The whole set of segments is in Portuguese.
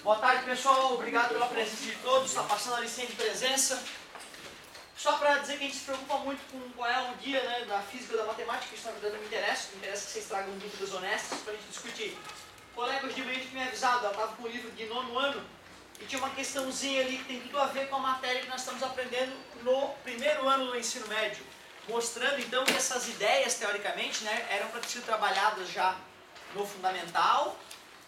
Boa tarde, pessoal. Obrigado pela presença de todos. Está passando a licença de presença. Só para dizer que a gente se preocupa muito com qual é o dia, né, da física e da matemática. Isso na verdade não me interessa. Me interessa que vocês tragam dúvidas honestas para a gente discutir. Colegas de manhã que me avisaram, ela estava com um livro de 9º ano e tinha uma questãozinha ali que tem tudo a ver com a matéria que nós estamos aprendendo no 1º ano do ensino médio. Mostrando então que essas ideias, teoricamente, né, eram para ter sido trabalhadas já no fundamental,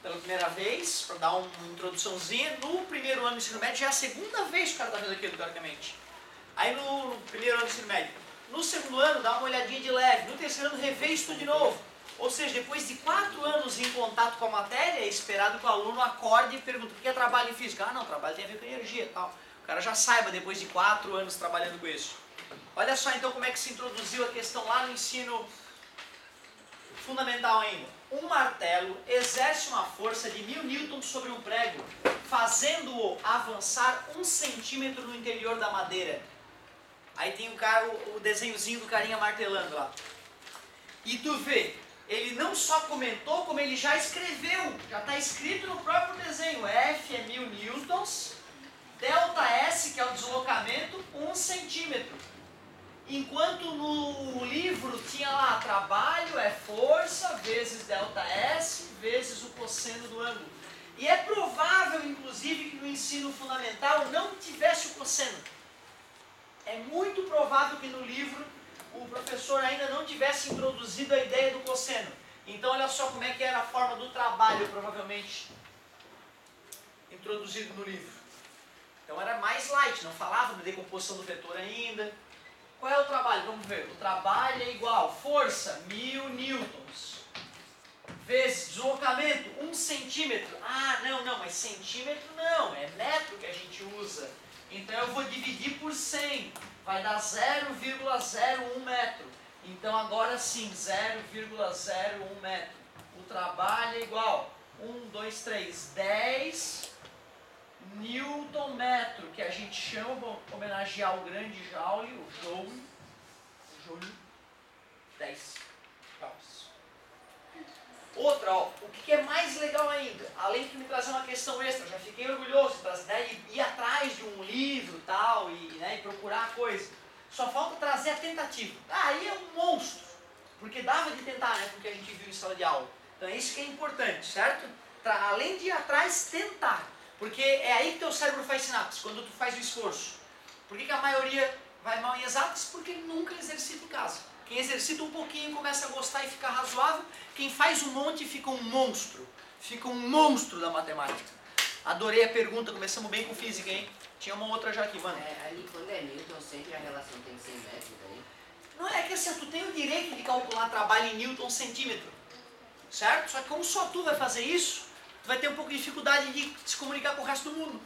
pela primeira vez, para dar uma introduçãozinha. No 1º ano do ensino médio já é a segunda vez que o cara está vendo aquilo, teoricamente. Aí no 1º ano do ensino médio. No 2º ano, dá uma olhadinha de leve. No 3º ano, revê isso tudo de novo. Ou seja, depois de 4 anos em contato com a matéria, é esperado que o aluno acorde e pergunte: o que é trabalho em física? Ah, não, trabalho tem a ver com energia e tal. O cara já saiba depois de 4 anos trabalhando com isso. Olha só então como é que se introduziu a questão lá no ensino fundamental ainda. Um martelo exerce uma força de 1000 newtons sobre um prego, fazendo-o avançar 1 centímetro no interior da madeira. Aí tem o desenhozinho do carinha martelando lá. E tu vê, ele não só comentou, como ele já escreveu. Já está escrito no próprio desenho. F é 1000 newtons, delta S, que é o deslocamento, 1 centímetro. Enquanto no livro tinha lá, trabalho é força vezes delta S vezes o cosseno do ângulo. E é provável, inclusive, que no ensino fundamental não tivesse o cosseno. É muito provável que no livro o professor ainda não tivesse introduzido a ideia do cosseno. Então olha só como é que era a forma do trabalho, provavelmente, introduzido no livro. Então era mais light, não falava da decomposição do vetor ainda. Qual é o trabalho? Vamos ver. O trabalho é igual força, 1000 newtons, vezes deslocamento, 1 centímetro. Ah, não, mas centímetro não, é metro que a gente usa. Então eu vou dividir por 100, vai dar 0,01 metro. Então agora sim, 0,01 metro. O trabalho é igual 1, 2, 3, 10 Newton metro, que a gente chama, vou homenagear o grande Joule, o Joule, 10 joules. Outra, ó, o que é mais legal ainda, além de me trazer uma questão extra, já fiquei orgulhoso de trazer, né, ir atrás de um livro tal, e procurar a coisa. Só falta trazer a tentativa. Aí é um monstro, porque dava de tentar, né, porque a gente viu em sala de aula. Então é isso que é importante, certo? Além de ir atrás, tentar. Porque é aí que teu cérebro faz sinapse, quando tu faz o esforço. Por que a maioria vai mal em exatas? Porque nunca exercita em casa. Quem exercita um pouquinho começa a gostar e fica razoável. Quem faz um monte fica um monstro. Fica um monstro da matemática. Adorei a pergunta, começamos bem com física, hein? Tinha uma outra já aqui, mano. Ali quando é Newton, sempre a relação tem que ser em metro, daí. Não é que assim, tu tem o direito de calcular trabalho em newton centímetro. Certo? Só que como só tu vai fazer isso, tu vai ter um pouco de dificuldade de se comunicar com o resto do mundo.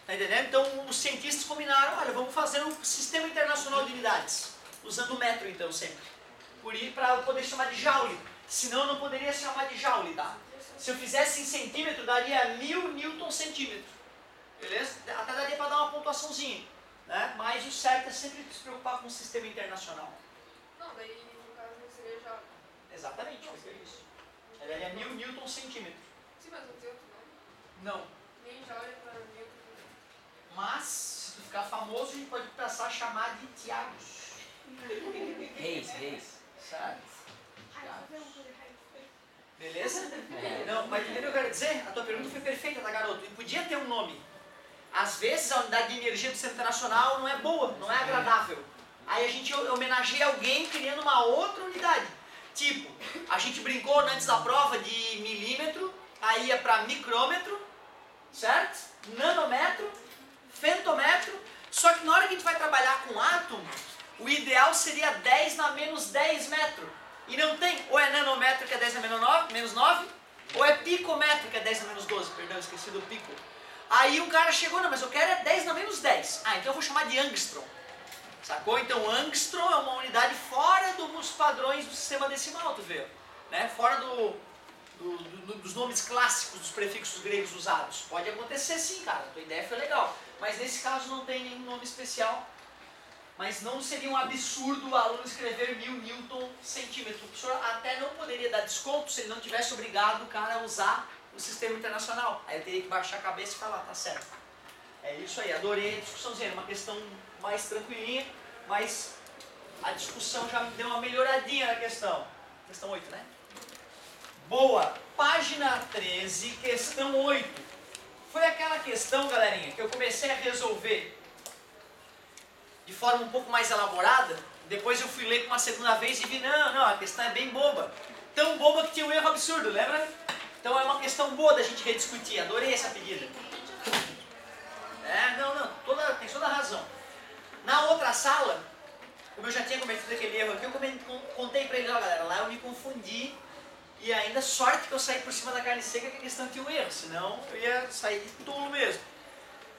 Tá entendendo? Então os cientistas combinaram, olha, vamos fazer um sistema internacional de unidades. Usando o metro então sempre. Para poder chamar de joule. Senão eu não poderia chamar de joule, tá? Se eu fizesse em centímetro, daria 1000 newton centímetro. Beleza? Até daria para dar uma pontuaçãozinha. Né? Mas o certo é sempre se preocupar com o sistema internacional. Não, daí no caso seria joule. Exatamente, foi isso. Ele daria 1000 newton centímetro. Sim, mas não tem outro nome? Não. Nem joule para Newton. Mas, se tu ficar famoso, a gente pode passar a chamar de Tiagos. Reis. Sabe? Beleza? Não, mas entendeu o que eu quero dizer? A tua pergunta foi perfeita, tá, garoto? E podia ter um nome. Às vezes a unidade de energia do Centro Internacional não é boa, não é agradável. Aí a gente homenageia alguém criando uma outra unidade. Tipo, a gente brincou antes da prova de milímetro, aí ia para micrômetro, certo? Nanômetro, femtômetro. Só que na hora que a gente vai trabalhar com átomo, o ideal seria 10 na menos 10 metro. E não tem, ou é nanômetro que é 10 na menos 9, ou é picômetro que é 10 na menos 12, perdão, esqueci do pico. Aí um cara chegou, não, mas eu quero é 10 na menos 10. Ah, então eu vou chamar de angstrom. Sacou? Então angstrom é uma unidade fora dos padrões do sistema decimal, tu vê? Né? Fora dos nomes clássicos dos prefixos gregos usados. Pode acontecer sim, cara, a tua ideia foi legal. Mas nesse caso não tem nenhum nome especial. Mas não seria um absurdo o aluno escrever 1000 newton centímetro. O professor até não poderia dar desconto se ele não tivesse obrigado o cara a usar o sistema internacional. Aí eu teria que baixar a cabeça e falar, tá certo. É isso aí, adorei a discussãozinha, uma questão mais tranquilinha, mas a discussão já me deu uma melhoradinha na questão. Questão 8, né? Boa! Página 13, questão 8. Foi aquela questão, galerinha, que eu comecei a resolver de forma um pouco mais elaborada. Depois eu fui ler uma segunda vez e vi, não, a questão é bem boba. Tão boba que tinha um erro absurdo, lembra? Então é uma questão boa da gente rediscutir. Adorei essa pedida. Tem toda a razão. Na outra sala, como eu já tinha cometido aquele erro aqui, eu contei pra ele, ó galera, lá eu me confundi e ainda sorte que eu saí por cima da carne seca que a questão tinha um erro, senão eu ia sair tolo mesmo.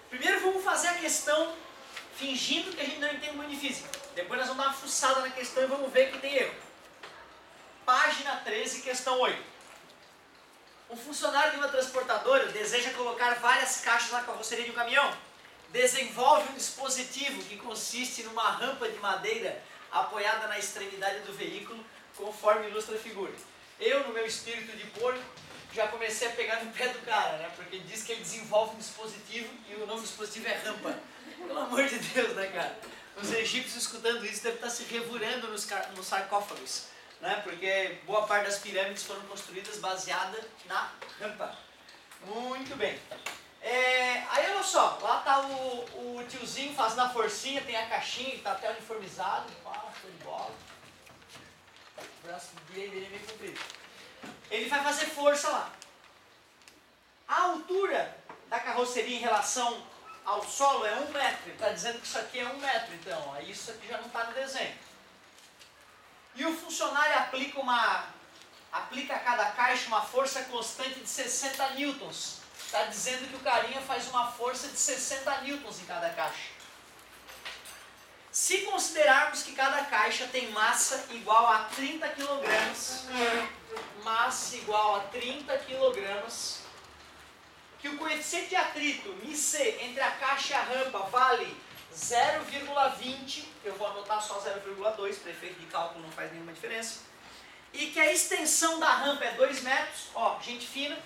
Primeiro vamos fazer a questão fingindo que a gente não entende muito de física. Depois nós vamos dar uma fuçada na questão e vamos ver que tem erro. Página 13, questão 8. Um funcionário de uma transportadora deseja colocar várias caixas na carroceria de um caminhão. Desenvolve um dispositivo que consiste numa rampa de madeira apoiada na extremidade do veículo, conforme ilustra a figura. Eu, no meu espírito de porco, já comecei a pegar no pé do cara, né? Porque diz que ele desenvolve um dispositivo e o nome do dispositivo é rampa. Pelo amor de Deus, né, cara? Os egípcios escutando isso devem estar se revurando nos sarcófagos, né? Porque boa parte das pirâmides foram construídas baseada na rampa. Muito bem. Aí olha só, lá tá o tiozinho fazendo a forcinha, tem a caixinha, que tá até uniformizado. Show de bola. O braço direito dele é meio comprido. Ele vai fazer força lá. A altura da carroceria em relação ao solo é 1 metro. Ele está dizendo que isso aqui é 1 metro, então. Aí isso aqui já não está no desenho. E o funcionário aplica a cada caixa uma força constante de 60 newtons. Está dizendo que o carinha faz uma força de 60 newtons em cada caixa. Se considerarmos que cada caixa tem massa igual a 30 kg, que o coeficiente de atrito, μc, entre a caixa e a rampa vale 0,20, eu vou anotar só 0,2, para efeito de cálculo não faz nenhuma diferença, e que a extensão da rampa é 2 metros, ó, gente fina,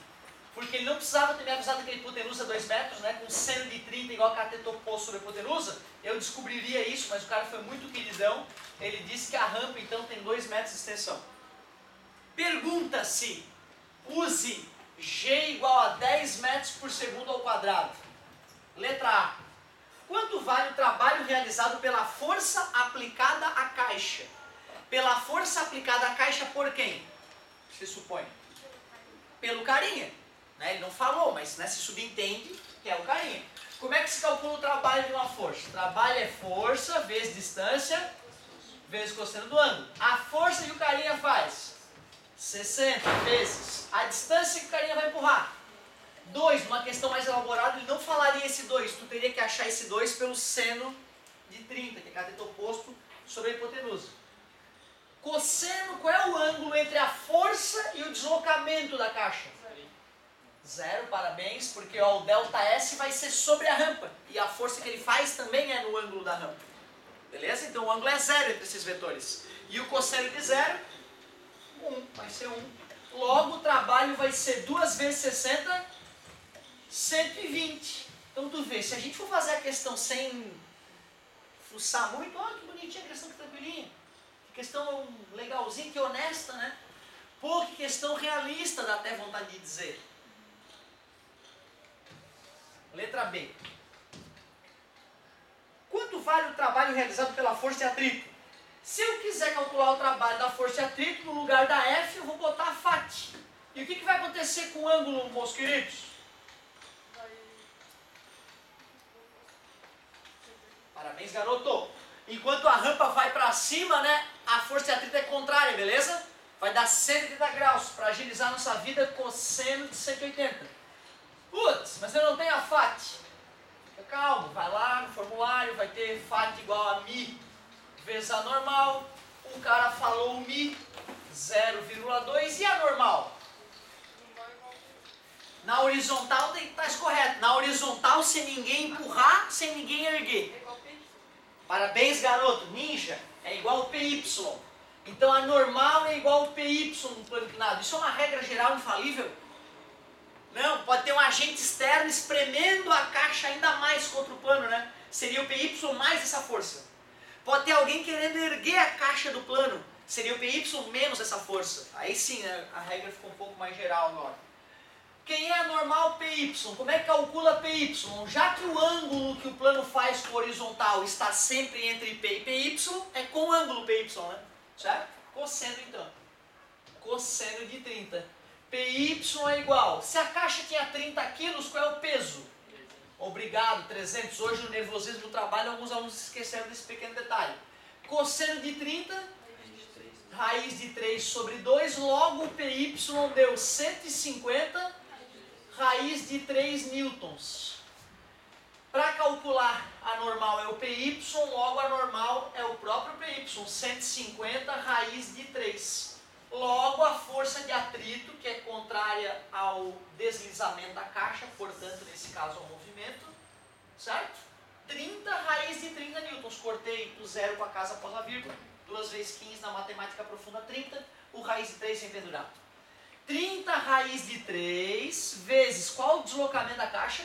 porque ele não precisava ter me avisado que a hipotenusa é 2 metros, né, com seno de 30 igual a cateto oposto sobre a hipotenusa, eu descobriria isso, mas o cara foi muito queridão, ele disse que a rampa então tem 2 metros de extensão. Pergunta-se, use G igual a 10 metros por segundo ao quadrado. Letra A. Quanto vale o trabalho realizado pela força aplicada à caixa? Pela força aplicada à caixa por quem? Se supõe? Pelo carinha. Né? Ele não falou, mas né, se subentende que é o carinha. Como é que se calcula o trabalho de uma força? Trabalho é força vezes distância vezes cosseno do ângulo. A força que o carinha faz? 60 vezes a distância que o carinha vai empurrar. 2, numa questão mais elaborada, ele não falaria esse 2. Tu teria que achar esse 2 pelo seno de 30, que é cateto oposto sobre a hipotenusa. Cosseno, qual é o ângulo entre a força e o deslocamento da caixa? 0, parabéns, porque ó, o ΔS vai ser sobre a rampa. E a força que ele faz também é no ângulo da rampa. Beleza? Então o ângulo é 0 entre esses vetores. E o cosseno de 0, 1, vai ser 1. Logo o trabalho vai ser 2 vezes 60, 120. Então tu vê, se a gente for fazer a questão sem fuçar muito, olha que bonitinha a questão, que tranquilinha. Que questão legalzinha, que honesta, né? Pô, que questão realista, dá até vontade de dizer. Letra B. Quanto vale o trabalho realizado pela força de atrito? Se eu quiser calcular o trabalho da força de atrito, no lugar da F eu vou botar a FAT. E o que vai acontecer com o ângulo, meus queridos? Parabéns, garoto. Enquanto a rampa vai para cima, né, a força de atrito é contrária, beleza? Vai dar 130 graus. Para agilizar a nossa vida, cosseno de 180. Putz, mas eu não tenho a FAT. Fica calmo, vai lá no formulário, vai ter FAT igual a μ vezes a normal. O cara falou μ 0,2 e a normal? Na horizontal tem que estar correto. Na horizontal, sem ninguém empurrar, sem ninguém erguer. Parabéns, garoto. Ninja é igual ao PY. Então a normal é igual ao PY no plano inclinado. Isso é uma regra geral infalível. Não, pode ter um agente externo espremendo a caixa ainda mais contra o plano, né? Seria o PY mais essa força. Pode ter alguém querendo erguer a caixa do plano. Seria o PY menos essa força. Aí sim, né, a regra ficou um pouco mais geral agora. Quem é normal PY? Como é que calcula PY? Já que o ângulo que o plano faz com o horizontal está sempre entre P e PY, é com o ângulo PY, né? Certo? Cosseno então. Cosseno de 30. PY é igual. Se a caixa tinha 30 quilos, qual é o peso? Obrigado, 300. Hoje no nervosismo do trabalho, alguns alunos esqueceram desse pequeno detalhe. Cosseno de 30... Raiz de 3 sobre 2, logo o PY deu 150 raiz de 3 newtons. Para calcular a normal é o PY, logo a normal é o próprio PY, 150 raiz de 3. Logo a força de atrito, que é contrária ao deslizamento da caixa, portanto, nesse caso, ao movimento, certo? 30 raiz de 30 newtons. Cortei o zero com a casa após a vírgula. 2 vezes 15 na matemática profunda 30, o raiz de 3 sem pendurado. 30 raiz de 3 vezes qual o deslocamento da caixa?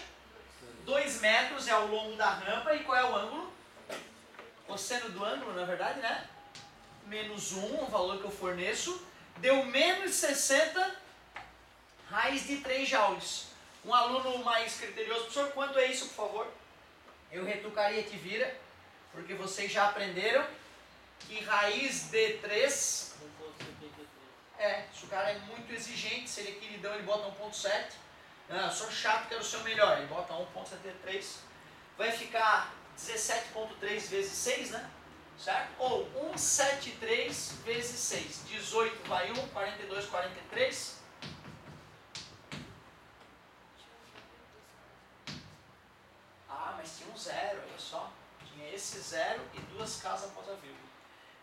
2 metros é ao longo da rampa e qual é o ângulo? Cosseno do ângulo, na verdade, né? Menos 1, o valor que eu forneço, deu menos 60 raiz de 3 joules. Um aluno mais criterioso, professor, quanto é isso, por favor? Eu retucaria te vira, porque vocês já aprenderam que raiz de 3 se o cara é muito exigente, se ele é queridão, ele bota 1.7. Eu sou chato, quero ser o melhor, ele bota 1.73. Vai ficar 17.3 vezes 6, né? Certo? Ou 173 vezes 6. 18 vai 1, 42, 43. Ah, mas tinha um zero, olha só. Tinha esse zero e 2 casas após a vírgula.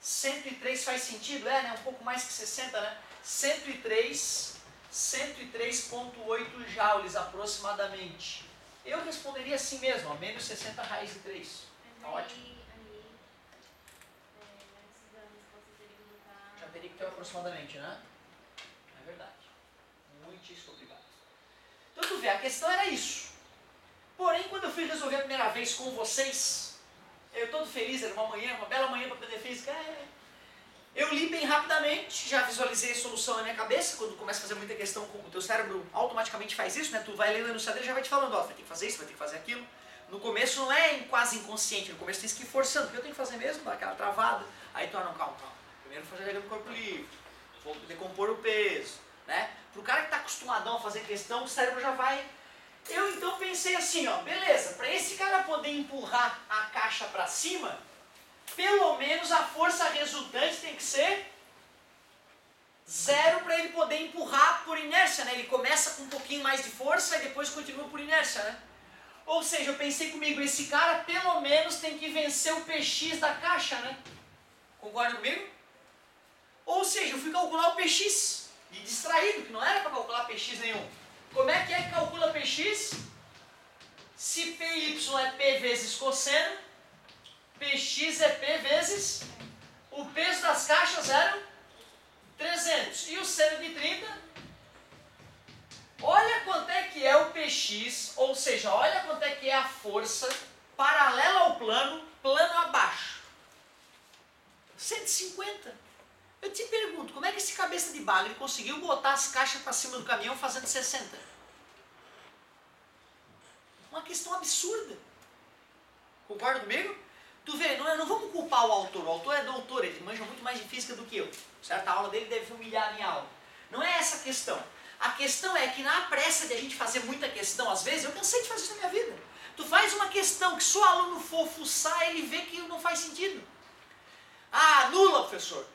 103 faz sentido? É, né? Um pouco mais que 60, né? 103,8 joules aproximadamente. Eu responderia assim mesmo, ó, menos 60 raiz de 3. Tá ótimo. Já teria que ter aproximadamente, né? É verdade. Muitíssimo obrigado. Então tu vê, a questão era isso. Porém, quando eu fui resolver a primeira vez com vocês, eu todo feliz, era uma manhã, uma bela manhã para aprender física. Eu li bem rapidamente, já visualizei a solução na minha cabeça. Quando começa a fazer muita questão, o teu cérebro automaticamente faz isso, né? Tu vai lendo no cérebro e já vai te falando, ó, vai ter que fazer isso, vai ter que fazer aquilo. No começo não é quase inconsciente, no começo tem que ir forçando, porque eu tenho que fazer mesmo, dar aquela travada. Aí tu, não, calma. Primeiro fazer diagrama do corpo livre, vou decompor o peso, né? Pro cara que está acostumadão a fazer questão, o cérebro já vai... Eu então pensei assim, ó, beleza, para esse cara poder empurrar a caixa para cima, pelo menos a força resultante tem que ser 0 para ele poder empurrar por inércia, né? Ele começa com um pouquinho mais de força e depois continua por inércia, né? Ou seja, eu pensei comigo, esse cara pelo menos tem que vencer o PX da caixa, né? Concorda comigo? Ou seja, eu fui calcular o PX, de distraído, que não era para calcular PX nenhum. Como é que calcula PX? Se PY é P vezes cosseno, PX é P vezes o peso das caixas eram 300. E o seno de 30? Olha quanto é que é o PX, ou seja, olha quanto é que é a força paralela ao plano, plano abaixo. 150. Eu te pergunto, como é que esse cabeça de bagre conseguiu botar as caixas para cima do caminhão fazendo 60? Uma questão absurda. Concorda comigo? Tu vê, não vamos culpar o autor é doutor, ele manja muito mais de física do que eu. Certo? A aula dele deve humilhar a minha aula. Não é essa a questão. A questão é que na pressa de a gente fazer muita questão, às vezes, eu cansei de fazer isso na minha vida. Tu faz uma questão que se o aluno for fuçar, ele vê que não faz sentido. Ah, anula, professor.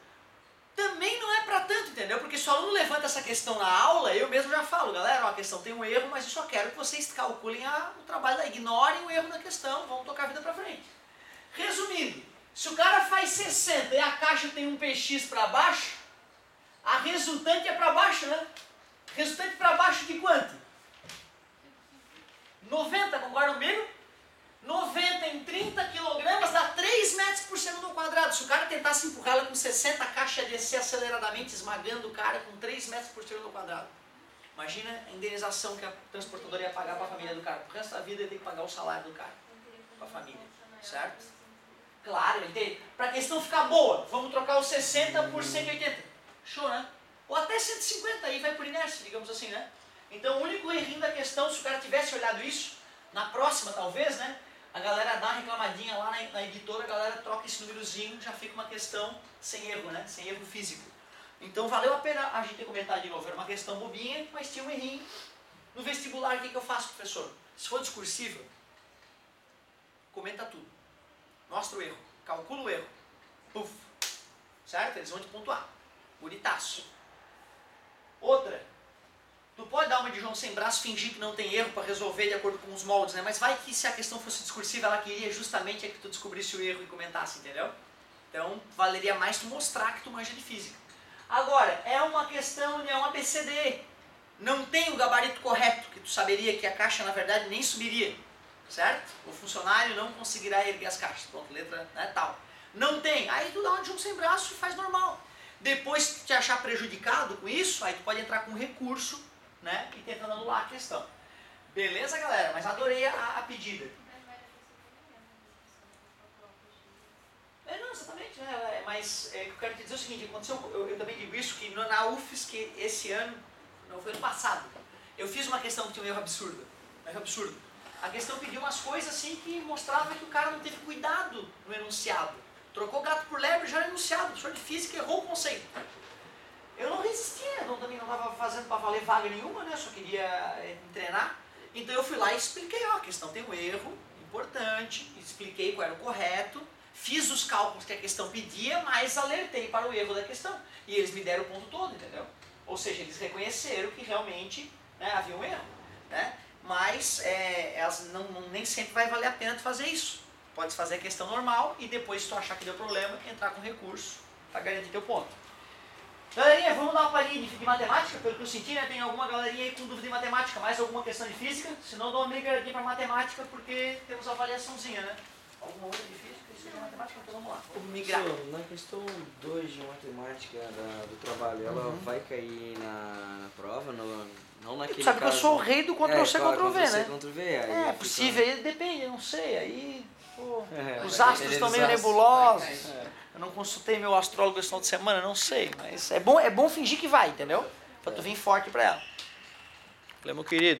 Também não é para tanto, entendeu? Porque se o aluno levanta essa questão na aula, eu mesmo já falo, galera, ó, a questão tem um erro, mas eu só quero que vocês calculem o trabalho, ignorem o erro da questão, vamos tocar a vida para frente. Resumindo, se o cara faz 60 e a caixa tem um PX para baixo, a resultante é para baixo, né? Resultante para baixo de quanto? 90, concorda comigo? 90 em 30 kg dá 3 metros por segundo ao quadrado. Se o cara tentasse empurrar ela com 60, a caixa ia descer aceleradamente, esmagando o cara com 3 metros por segundo ao quadrado. Imagina a indenização que a transportadora ia pagar para a família do cara. Pro resto da vida ele tem que pagar o salário do cara para a família, certo? Claro, para a questão ficar boa, vamos trocar os 60 por 180. Show, né? Ou até 150, aí vai por inércia, digamos assim, né? Então o único errinho da questão, se o cara tivesse olhado isso, na próxima talvez, né? A galera dá uma reclamadinha lá na editora, a galera troca esse númerozinho, já fica uma questão sem erro, né? Sem erro físico. Então valeu a pena a gente ter comentado de novo. Era uma questão bobinha, mas tinha um errinho. No vestibular, o que eu faço, professor? Se for discursiva, comenta tudo. Mostra o erro, calcula o erro. Puf. Certo? Eles vão te pontuar. Bonitaço. Outra. Tu pode dar uma de João sem braço, fingir que não tem erro para resolver de acordo com os moldes, né? Mas vai que se a questão fosse discursiva, ela queria justamente que tu descobrisse o erro e comentasse, entendeu? Então, valeria mais tu mostrar que tu manja de física. Agora, é uma questão, é um ABCD. Não tem o gabarito correto, que tu saberia que a caixa, na verdade, nem subiria. Certo? O funcionário não conseguirá erguer as caixas. Pronto, letra, né, tal. Não tem. Aí tu dá uma de João sem braço e faz normal. Depois, se tu te achar prejudicado com isso, aí tu pode entrar com recurso, né, e tentando anular a questão. Beleza, galera? Mas adorei a pedida. Não, exatamente, né? Mas eu quero te dizer o seguinte, aconteceu, eu também digo isso, que na UFSC esse ano, não foi ano passado, eu fiz uma questão que tinha um erro absurdo. Um erro absurdo. A questão pediu umas coisas assim que mostrava que o cara não teve cuidado no enunciado. Trocou gato por lebre já no enunciado. O professor de física errou o conceito. Eu não resistia, também não estava fazendo para valer vaga nenhuma, né? Só queria me treinar. Então eu fui lá e expliquei, ó, a questão tem um erro importante, expliquei qual era o correto, fiz os cálculos que a questão pedia, mas alertei para o erro da questão. E eles me deram o ponto todo, entendeu? Ou seja, eles reconheceram que realmente, né, havia um erro, né? Mas nem sempre vai valer a pena tu fazer isso. Pode fazer a questão normal e depois, se tu achar que deu problema, entrar com recurso para garantir teu ponto. Galerinha, vamos dar uma palhinha de matemática, pelo que eu senti, né? Tem alguma galerinha aí com dúvida de matemática, mais alguma questão de física? Se não, dou uma migradinha para matemática, porque temos a avaliaçãozinha, né? Alguma outra de física, isso de matemática, então vamos lá. Vamos migrar. Na questão 2 de matemática do trabalho, ela vai cair na prova? Não naquele Tu sabe caso... que eu sou o rei do Ctrl-C, Ctrl-V, né? Ctrl-V, É possível, aí depende, eu não sei, aí... Pô, os vai astros estão meio nebulosos. Eu não consultei meu astrólogo esse final de semana, não sei. Mas é bom fingir que vai, entendeu? Pra tu vir forte pra ela. Falei, meu querido.